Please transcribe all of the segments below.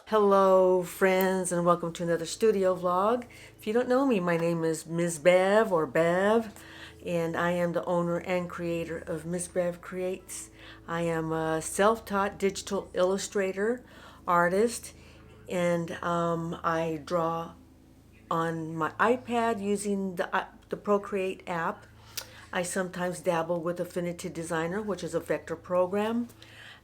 Hello, friends, and welcome to another studio vlog. If you don't know me, my name is Ms. Bev or Bev, and I am the owner and creator of Ms. Bev Creates. I am a self-taught digital illustrator, artist, and I draw on my iPad using the Procreate app. I sometimes dabble with Affinity Designer, which is a vector program.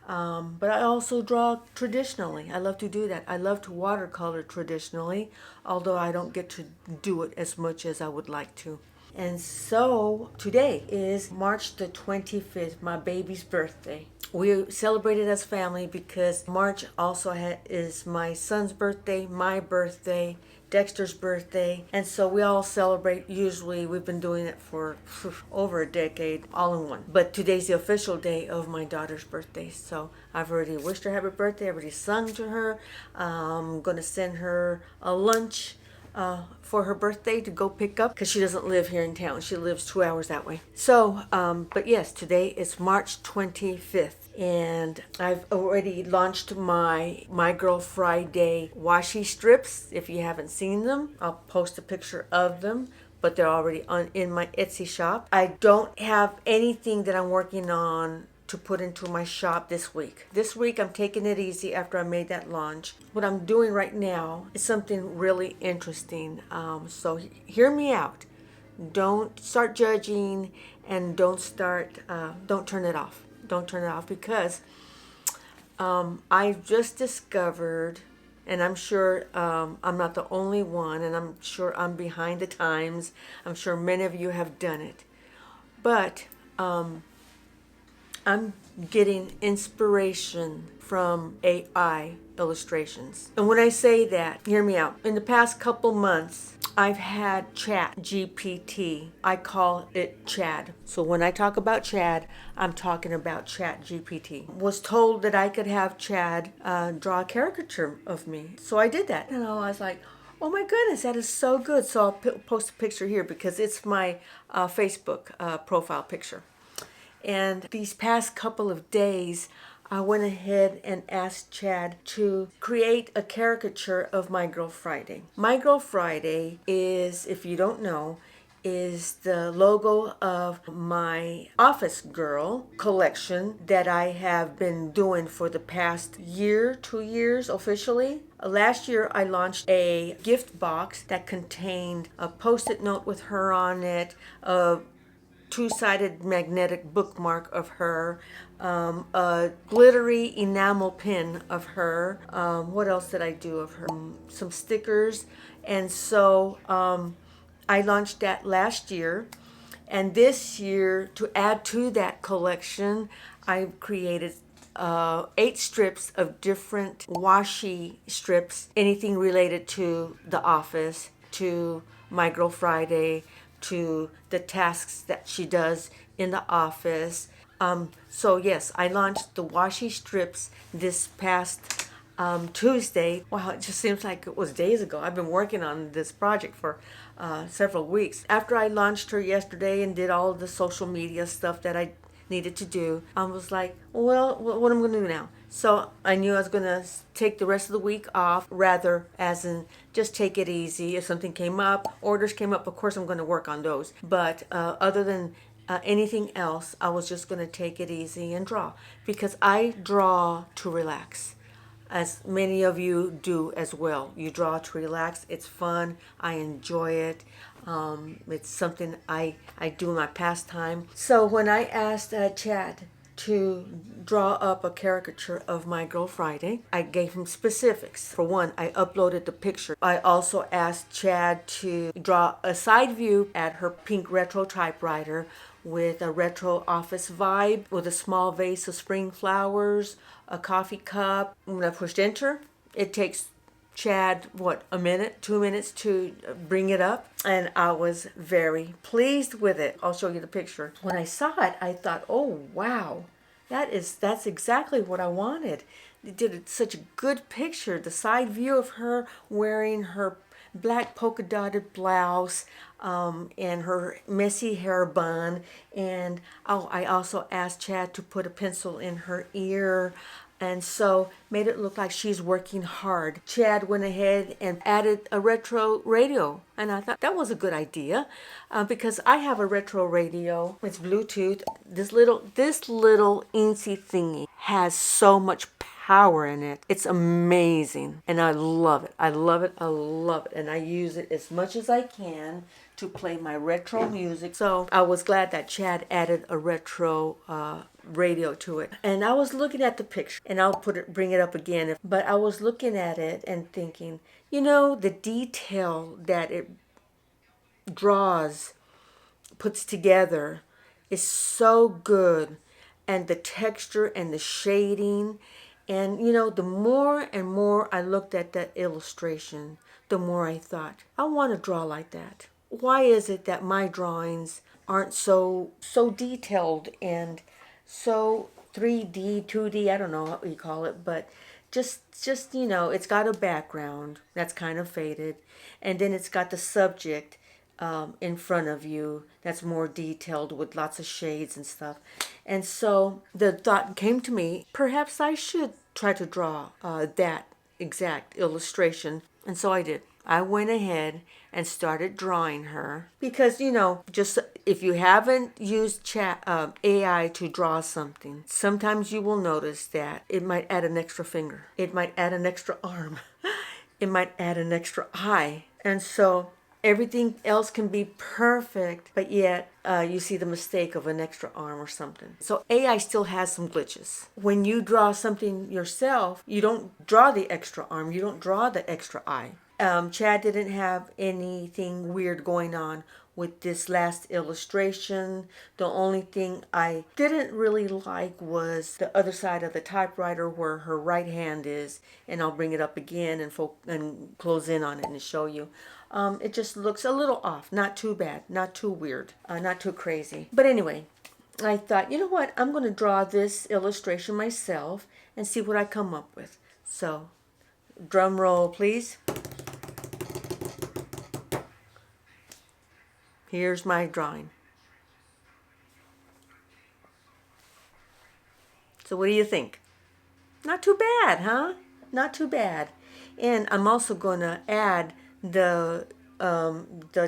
But I also draw traditionally. I love to do that. I love to watercolor traditionally, although I don't get to do it as much as I would like to. And so today is March the 25th, my baby's birthday. We celebrated as family because March also is my son's birthday, my birthday, Dexter's birthday, and so we all celebrate. Usually we've been doing it for over a decade, all in one. But today's the official day of my daughter's birthday, so I've already wished her happy birthday. I've already sung to her. I'm going to send her a lunch for her birthday to go pick up because she doesn't live here in town. She lives 2 hours that way. So, but yes, today is March 25th. And I've already launched my Girl Friday washi strips. If you haven't seen them, I'll post a picture of them, but they're already in my Etsy shop. I don't have anything that I'm working on to put into my shop this week. This week I'm taking it easy after I made that launch. What I'm doing right now is something really interesting. So hear me out. Don't start judging, and don't turn it off. Don't turn it off because I've just discovered, and I'm sure I'm not the only one, and I'm sure I'm behind the times. I'm sure many of you have done it. But I'm getting inspiration from AI illustrations. And when I say that, hear me out. In the past couple months, I've had ChatGPT. I call it Chad. So when I talk about Chad, I'm talking about ChatGPT. Was told that I could have Chad draw a caricature of me. So I did that. And I was like, oh my goodness, that is so good. So I'll post a picture here because it's my Facebook profile picture. And these past couple of days, I went ahead and asked Chad to create a caricature of My Girl Friday. My Girl Friday is, if you don't know, is the logo of my Office Girl collection that I have been doing for the past year, 2 years officially. Last year I launched a gift box that contained a post-it note with her on it, a two-sided magnetic bookmark of her, a glittery enamel pin of her. What else did I do of her? Some stickers. And so I launched that last year. And this year, to add to that collection, I created 8 strips of different washi strips, anything related to the office, to My Girl Friday, to the tasks that she does in the office. So yes, I launched the washi strips this past Tuesday. Wow, it just seems like it was days ago. I've been working on this project for several weeks. After I launched her yesterday and did all of the social media stuff that I needed to do, I was like, well, what am I going to do now? So I knew I was going to take the rest of the week off, rather as in just take it easy. If something came up, orders came up, of course I'm going to work on those. But other than anything else, I was just going to take it easy and draw, because I draw to relax, as many of you do as well. You draw to relax. It's fun. I enjoy it. It's something I do in my pastime. So when I asked Chad to draw up a caricature of My Girl Friday, I gave him specifics. For one, I uploaded the picture. I also asked Chad to draw a side view at her pink retro typewriter with a retro office vibe, with a small vase of spring flowers, a coffee cup. When I pushed enter, it takes Chad, a minute, 2 minutes to bring it up, and I was very pleased with it. I'll show you the picture. When I saw it, I thought, oh wow, that's exactly what I wanted. They did such a good picture. The side view of her wearing her black polka dotted blouse and her messy hair bun. And I also asked Chad to put a pencil in her ear and so made it look like she's working hard. Chad went ahead and added a retro radio, and I thought that was a good idea, because I have a retro radio. It's Bluetooth. This little eensy thingy has so much power in it. It's amazing, and I love it. I love it. I love it, and I use it as much as I can to play my retro music. So I was glad that Chad added a retro radio to it. And I was looking at the picture, and I'll bring it up again. But I was looking at it and thinking, the detail that it draws, puts together, is so good, and the texture and the shading. And the more and more I looked at that illustration, the more I thought, I want to draw like that. Why is it that my drawings aren't so detailed and so 3D, 2D, I don't know what you call it, but just it's got a background that's kind of faded, and then it's got the subject in front of you that's more detailed with lots of shades and stuff. And so the thought came to me, perhaps I should try to draw that exact illustration. And so I did. I went ahead and started drawing her because, just if you haven't used AI to draw something, sometimes you will notice that it might add an extra finger. It might add an extra arm. It might add an extra eye. And so everything else can be perfect, but yet you see the mistake of an extra arm or something. So AI still has some glitches. When you draw something yourself, you don't draw the extra arm, you don't draw the extra eye. Chad didn't have anything weird going on with this last illustration. The only thing I didn't really like was the other side of the typewriter where her right hand is, and I'll bring it up again and close in on it and show you. It just looks a little off. Not too bad, not too weird, not too crazy. But anyway, I thought, you know what? I'm going to draw this illustration myself and see what I come up with. So, drum roll, please. Here's my drawing. So what do you think? Not too bad, huh? Not too bad. And I'm also going to add the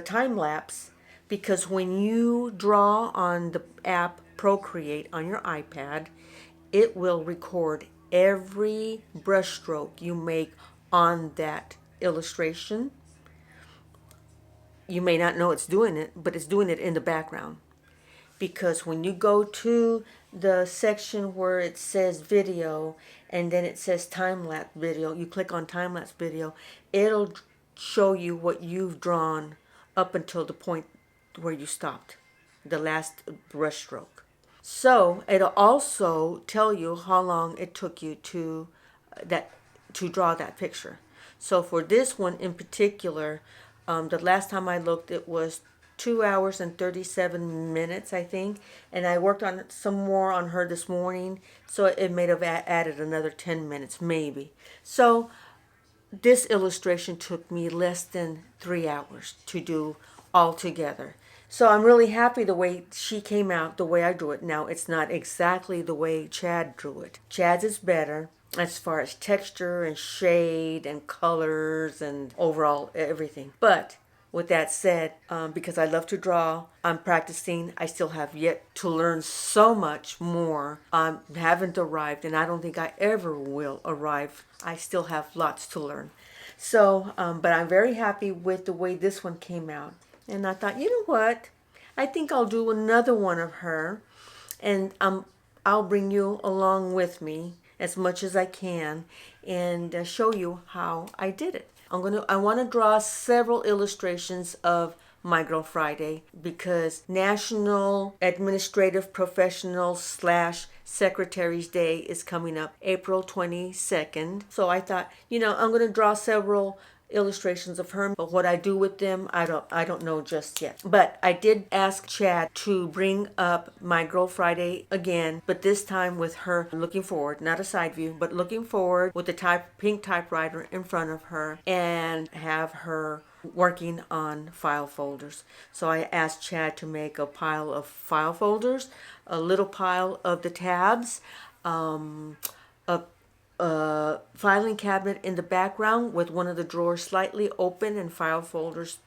time lapse, because when you draw on the app Procreate on your iPad, it will record every brushstroke you make on that illustration. You may not know it's doing it, but it's doing it in the background. Because when you go to the section where it says video and then it says time-lapse video, you click on time-lapse video, it'll show you what you've drawn up until the point where you stopped, the last brush stroke. So it'll also tell you how long it took you to draw that picture. So for this one in particular, the last time I looked, it was 2 hours and 37 minutes, I think. And I worked on some more on her this morning, so it may have added another 10 minutes, maybe. So this illustration took me less than 3 hours to do altogether. So I'm really happy the way she came out, the way I drew it. Now, it's not exactly the way Chad drew it. Chad's is better as far as texture and shade and colors and overall everything. But with that said, because I love to draw, I'm practicing. I still have yet to learn so much more. I haven't arrived, and I don't think I ever will arrive. I still have lots to learn. So, but I'm very happy with the way this one came out. And I thought, you know what? I think I'll do another one of her, and I'll bring you along with me as much as I can and show you how I did it. I want to draw several illustrations of My Girl Friday, because National Administrative Professional / Secretary's Day is coming up April 22nd. So I thought, I'm going to draw several illustrations of her, but what I do with them, I don't know just yet. But I did ask Chad to bring up My Girl Friday again, but this time with her looking forward, not a side view, but looking forward with the pink typewriter in front of her, and have her working on file folders. So I asked Chad to make a pile of file folders, a little pile of the tabs, a filing cabinet in the background with one of the drawers slightly open and file folders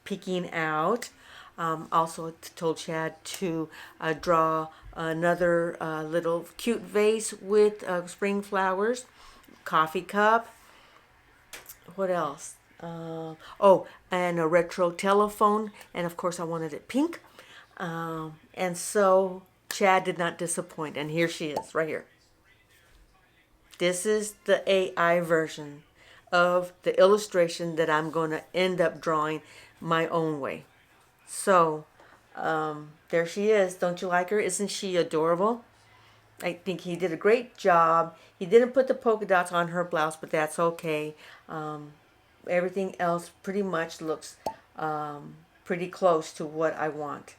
peeking out. Also told Chad to draw another little cute vase with spring flowers, coffee cup. What else? And a retro telephone. And of course, I wanted it pink. And so Chad did not disappoint. And here she is, right here. This is the AI version of the illustration that I'm going to end up drawing my own way. So, there she is. Don't you like her? Isn't she adorable? I think he did a great job. He didn't put the polka dots on her blouse, but that's okay. Everything else pretty much looks pretty close to what I want.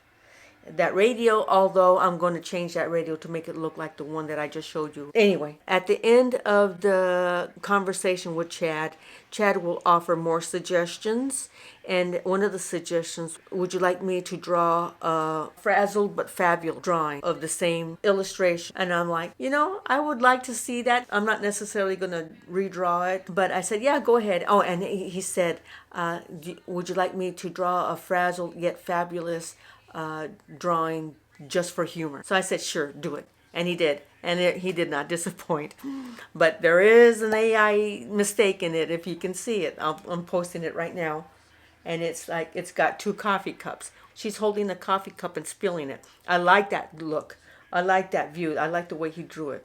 That radio, although I'm going to change that radio to make it look like the one that I just showed you. Anyway, at the end of the conversation with Chad, Chad will offer more suggestions. And one of the suggestions, would you like me to draw a frazzled but fabulous drawing of the same illustration? And I'm like, I would like to see that. I'm not necessarily going to redraw it, but I said, yeah, go ahead. Oh, and he said, would you like me to draw a frazzled yet fabulous drawing just for humor? So I said, sure, do it. And he did. And he did not disappoint. But there is an AI mistake in it, if you can see it. I'm posting it right now. And it's like, it's got 2 coffee cups. She's holding a coffee cup and spilling it. I like that look. I like that view. I like the way he drew it.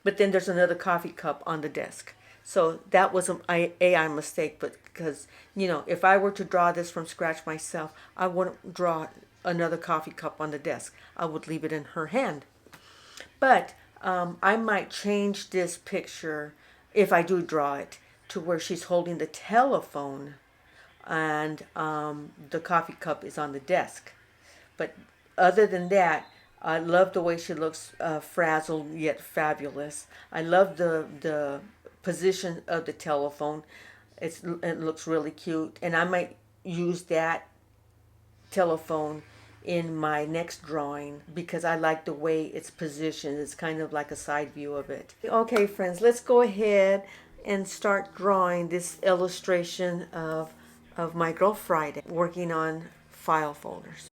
But then there's another coffee cup on the desk. So that was an AI mistake. But because, if I were to draw this from scratch myself, I wouldn't draw another coffee cup on the desk. I would leave it in her hand. But I might change this picture, if I do draw it, to where she's holding the telephone and the coffee cup is on the desk. But other than that, I love the way she looks, frazzled yet fabulous. I love the position of the telephone. It looks really cute. And I might use that telephone in my next drawing because I like the way it's positioned. It's kind of like a side view of it. Okay, friends, let's go ahead and start drawing this illustration of my girl Friday working on file folders.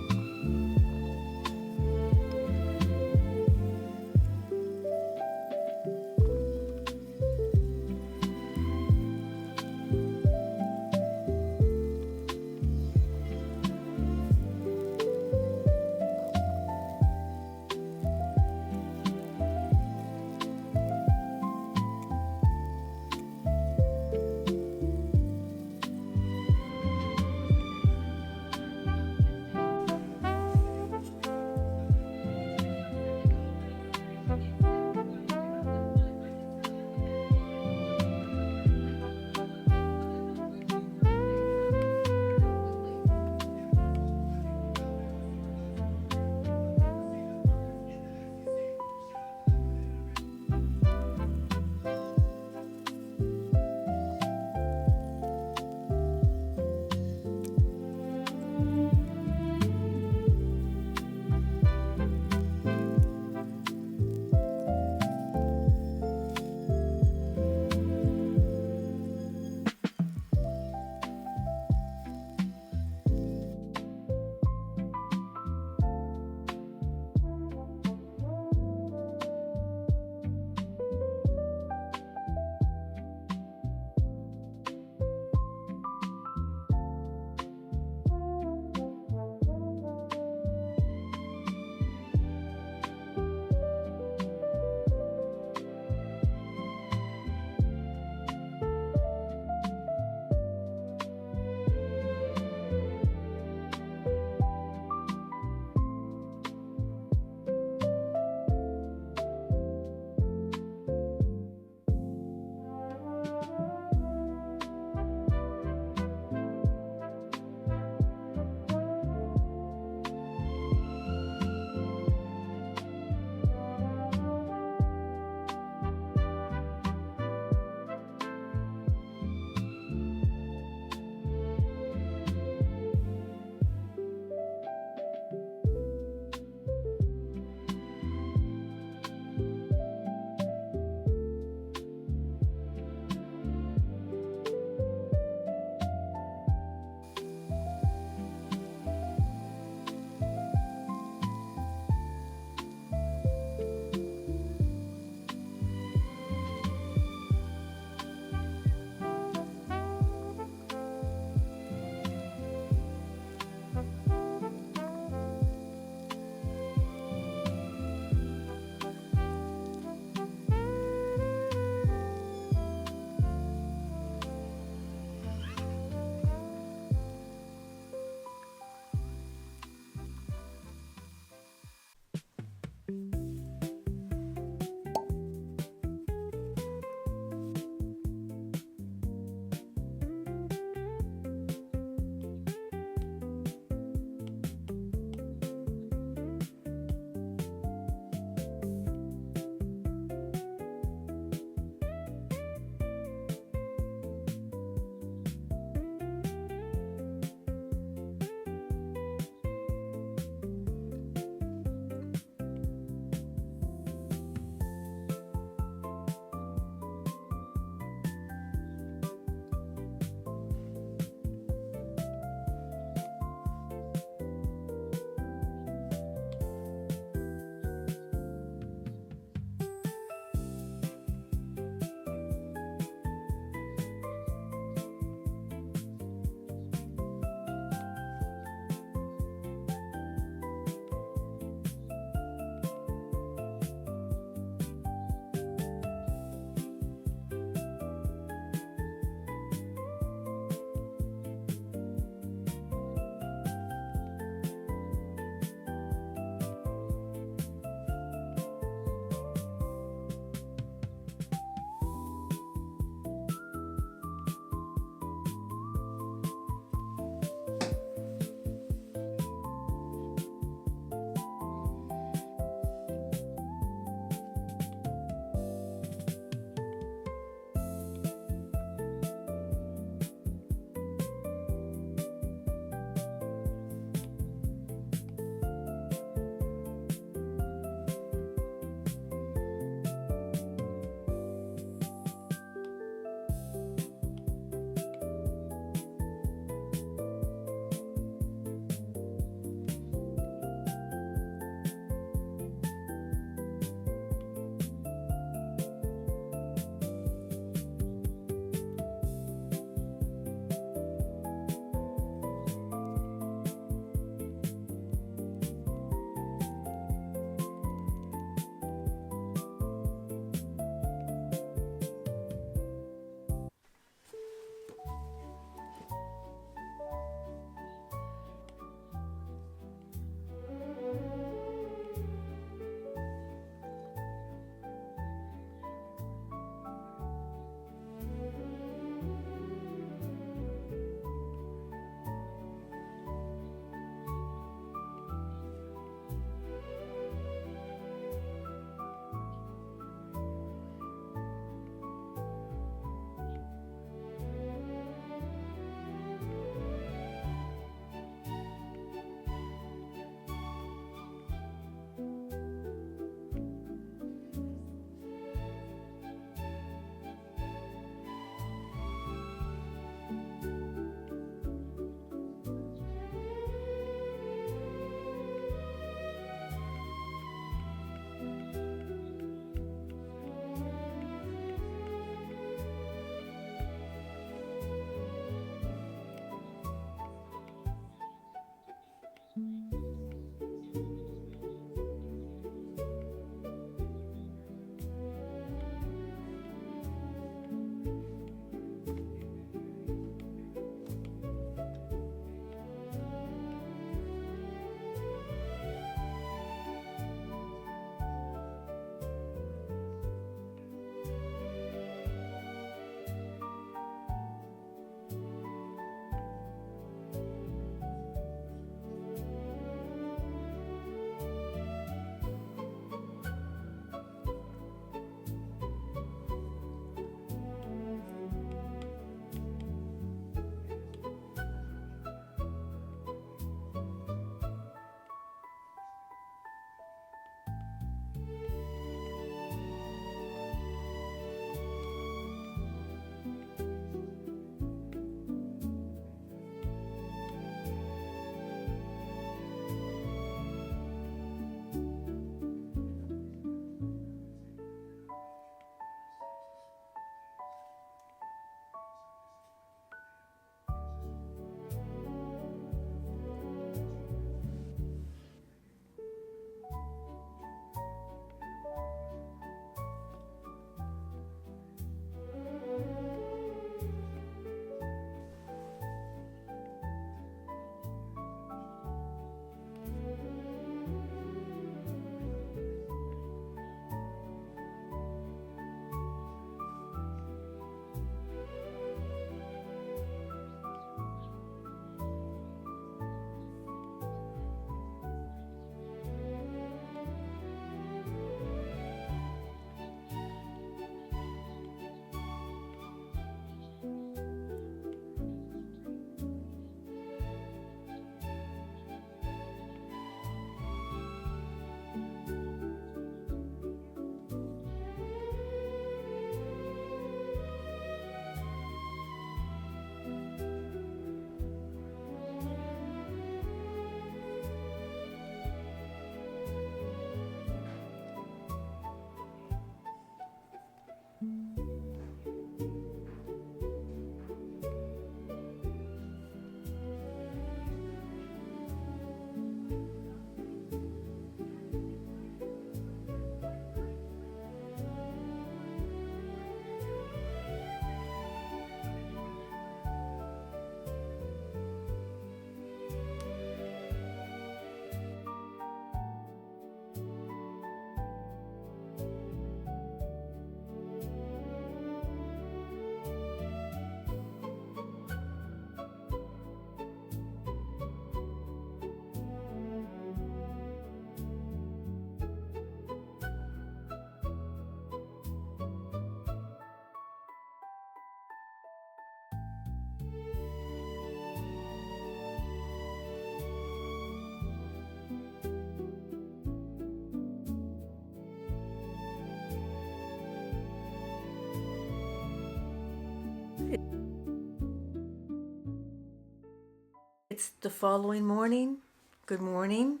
it's the following morning. Good morning.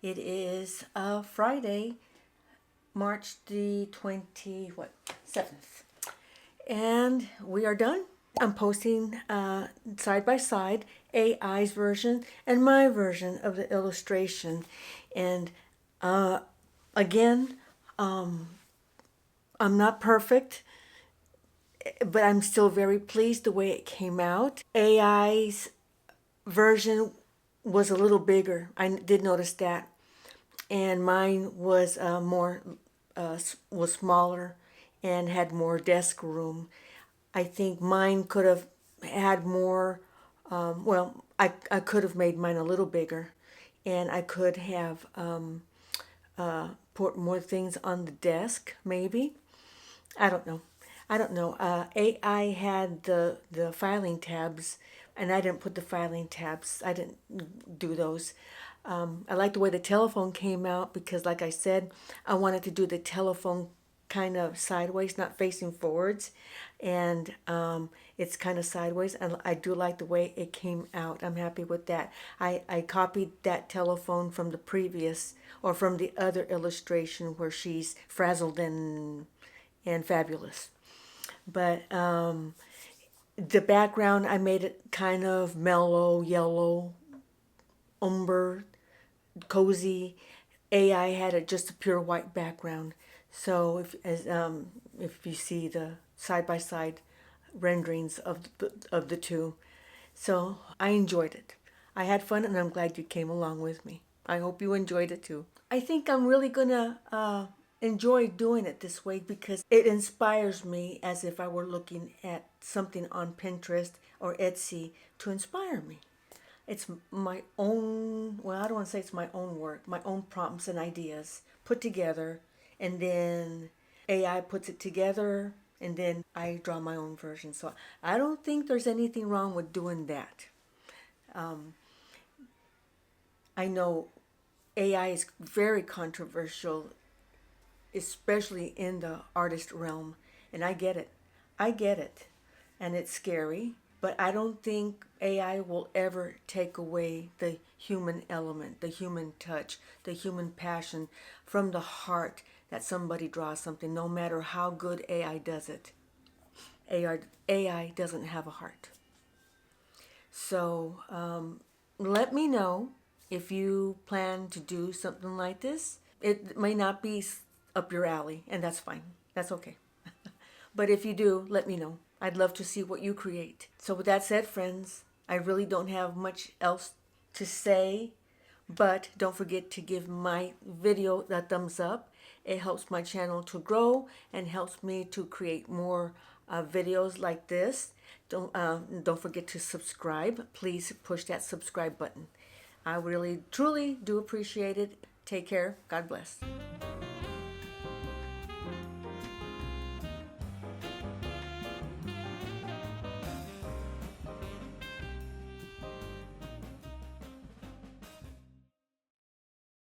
It is Friday, March the 7th. And we are done. I'm posting side by side AI's version and my version of the illustration. And again, I'm not perfect, but I'm still very pleased the way it came out. AI's version was a little bigger. I did notice that, and mine was was smaller and had more desk room. I think mine could have had more. I could have made mine a little bigger, and I could have put more things on the desk. Maybe I don't know. I don't know. AI had the filing tabs, and I didn't put the filing tabs. I didn't do those. I like the way the telephone came out because, like I said, I wanted to do the telephone kind of sideways, not facing forwards, and it's kind of sideways. And I do like the way it came out. I'm happy with that. I copied that telephone from the previous or from the other illustration where she's frazzled and fabulous. But the background, I made it kind of mellow, yellow, umber, cozy. AI had just a pure white background. So if you see the side by side renderings of the two, so I enjoyed it. I had fun, and I'm glad you came along with me. I hope you enjoyed it too. I think I'm really gonna enjoy doing it this way because it inspires me as if I were looking at something on Pinterest or Etsy to inspire me. It's my own, well, I don't want to say it's my own work, my own prompts and ideas put together, and then AI puts it together, and then I draw my own version. So I don't think there's anything wrong with doing that. I know AI is very controversial, especially in the artist realm, and I get it. I get it. And it's scary, but I don't think AI will ever take away the human element, the human touch, the human passion from the heart that somebody draws something, no matter how good AI does it. AI doesn't have a heart. So let me know if you plan to do something like this. It may not be up your alley, and that's fine. That's okay. But if you do, let me know. I'd love to see what you create. So with that said, friends, I really don't have much else to say, but don't forget to give my video a thumbs up. It helps my channel to grow and helps me to create more videos like this. Don't forget to subscribe. Please push that subscribe button. I really, truly do appreciate it. Take care. God bless.